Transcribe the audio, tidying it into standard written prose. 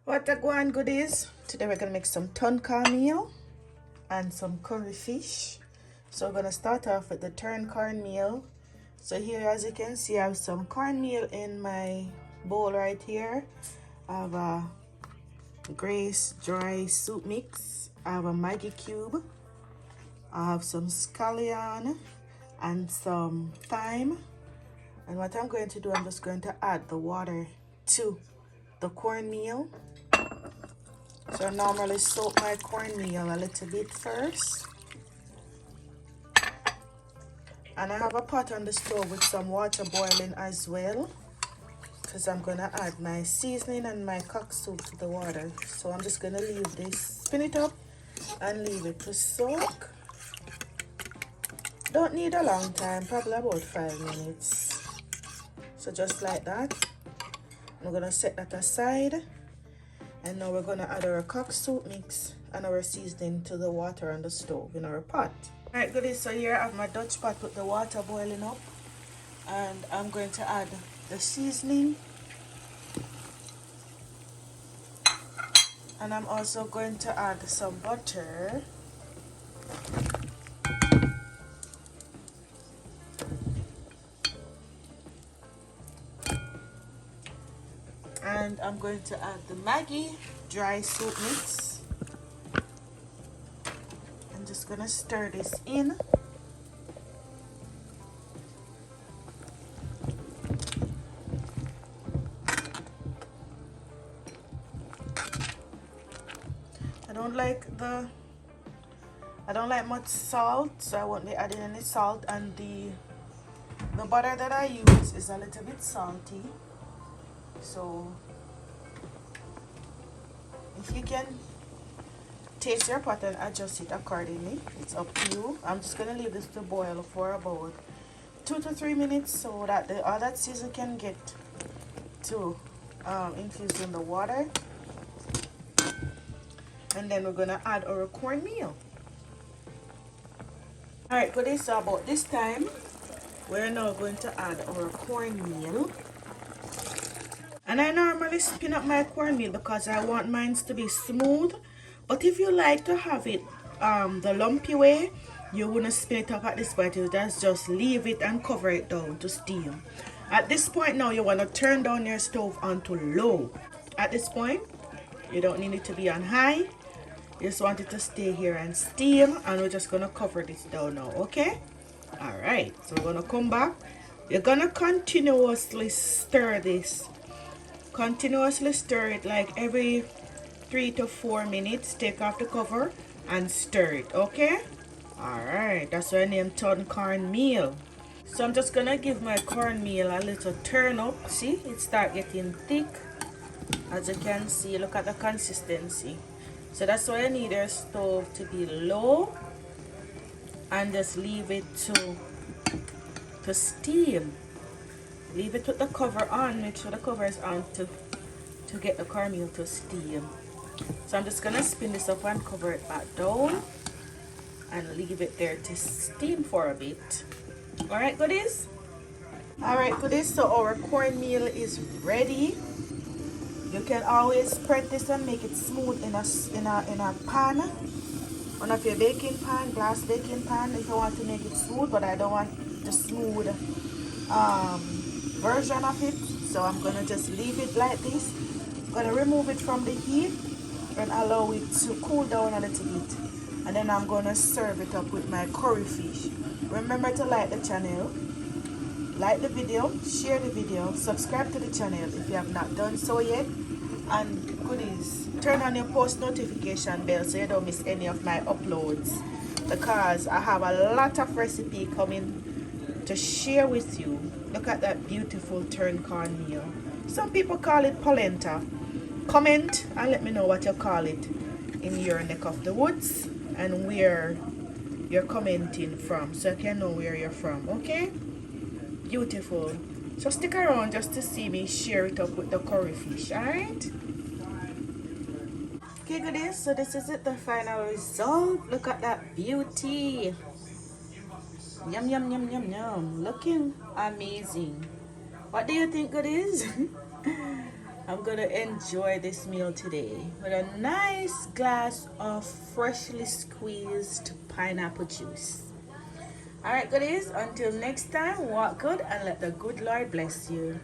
What a guan goodies. Today we're gonna make some cornmeal and some curry fish. So we're gonna start off with the cornmeal. So here, as you can see, I have some cornmeal in my bowl right here. I have a Grace dry soup mix. I have a Maggi cube. I have some scallion and some thyme. And what I'm going to do, I'm just going to add the water to the cornmeal. So I normally soak my cornmeal a little bit first. And I have a pot on the stove with some water boiling as well, because I'm going to add my seasoning and my cock soup to the water. So I'm just going to leave this, spin it up and leave it to soak. Don't need a long time, probably about 5 minutes. So just like that. I'm going to set that aside. And now we're going to add our cock soup mix and our seasoning to the water on the stove in our pot. Alright goodies, so here I have my Dutch pot with the water boiling up. And I'm going to add the seasoning. And I'm also going to add some butter. And I'm going to add the Maggi dry soup mix. I'm just going to stir this in. I don't like much salt, so I won't be adding any salt, and the butter that I use is a little bit salty. So if you can taste your pot and adjust it accordingly, it's up to you. I'm just gonna leave this to boil for about 2 to 3 minutes so that all that season can get to infuse in the water. And then we're gonna add our cornmeal. Alright, goodies, so about this time we're now going to add our cornmeal. And I normally spin up my cornmeal because I want mine to be smooth. But if you like to have it the lumpy way, you wouldn't spin it up at this point. You just leave it and cover it down to steam. At this point now, you want to turn down your stove onto low. At this point, you don't need it to be on high. You just want it to stay here and steam. And we're just going to cover this down now, okay? Alright, so we're going to come back. You're going to continuously stir this. Continuously stir it like every 3 to 4 minutes. Take off the cover and stir it, okay? Alright, that's why I named cornmeal. So I'm just gonna give my cornmeal a little turn up. See, it start getting thick. As you can see, look at the consistency. So that's why I need your stove to be low and just leave it to steam. Leave it with the cover on. Make sure the cover is on to get the cornmeal to steam. So I'm just gonna spin this up and cover it back down and leave it there to steam for a bit. Alright goodies? Alright goodies, so our cornmeal is ready. You can always spread this and make it smooth in a pan. One of your baking pan, glass baking pan, if you want to make it smooth, but I don't want the smooth version of it, so I'm gonna just leave it like this. I'm gonna remove it from the heat and allow it to cool down a little bit, and then I'm gonna serve it up with my curry fish. Remember to like the channel, like the video, share the video, subscribe to the channel if you have not done so yet, and goodies, turn on your post notification bell so you don't miss any of my uploads, because I have a lot of recipe coming to share with you. Look at that beautiful cornmeal. Some people call it polenta. Comment and let me know what you call it in your neck of the woods and where you're commenting from, so I can know where you're from, okay? Beautiful. So stick around just to see me share it up with the curry fish, alright? Okay goodies, so this is it, the final result. Look at that beauty. Yum yum yum yum yum. Looking amazing. What do you think, goodies? I'm gonna enjoy this meal today with a nice glass of freshly squeezed pineapple juice. Alright, goodies, until next time, walk good and let the good Lord bless you.